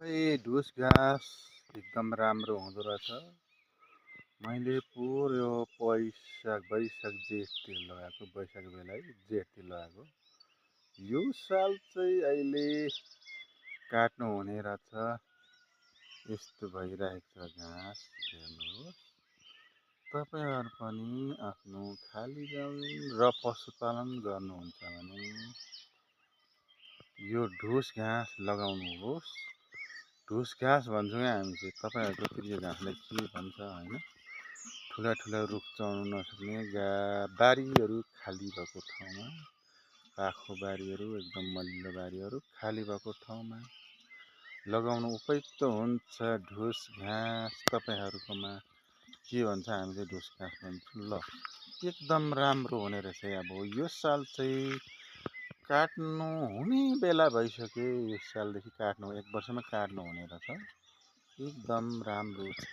ढुस घाँस एकदम राम्रो हुँदो रहेछ। मैले पुरो वैशाख जेठतिर लगाएको, वैशाख बेला जेठतिर लगाएको। यो साल चाहिँ अहिले काट्नु हुने रहेछ। यस्तो भइरहेको छ घाँस, हेर्नुहोस्। तपाईँहरू पनि आफ्नो खाली जमिन र पशुपालन गर्नुहुन्छ भने यो ढुस घाँस लगाउनुहोस्। ढुस घाँस भन्छौँ हामी चाहिँ, तपाईँहरूकोतिर यो घाँसलाई के भन्छ होइन। ठुला ठुला रुख चढ्नु नसक्ने बारीहरू खाली भएको ठाउँमा, पाखो बारीहरू एकदम मलिलो बारीहरू खाली भएको ठाउँमा लगाउनु उपयुक्त हुन्छ ढुस घाँस। तपाईँहरूकोमा के भन्छ, हामी चाहिँ ढुस घाँस भन्छौँ। ल, एकदम राम्रो हुने रहेछ। अब यो साल चाहिँ काट्नु हुने बेला भइसक्यो। यो सालदेखि काट्नु, 1 वर्षमा काट्नु हुने रहेछ। एकदम राम्रो छ।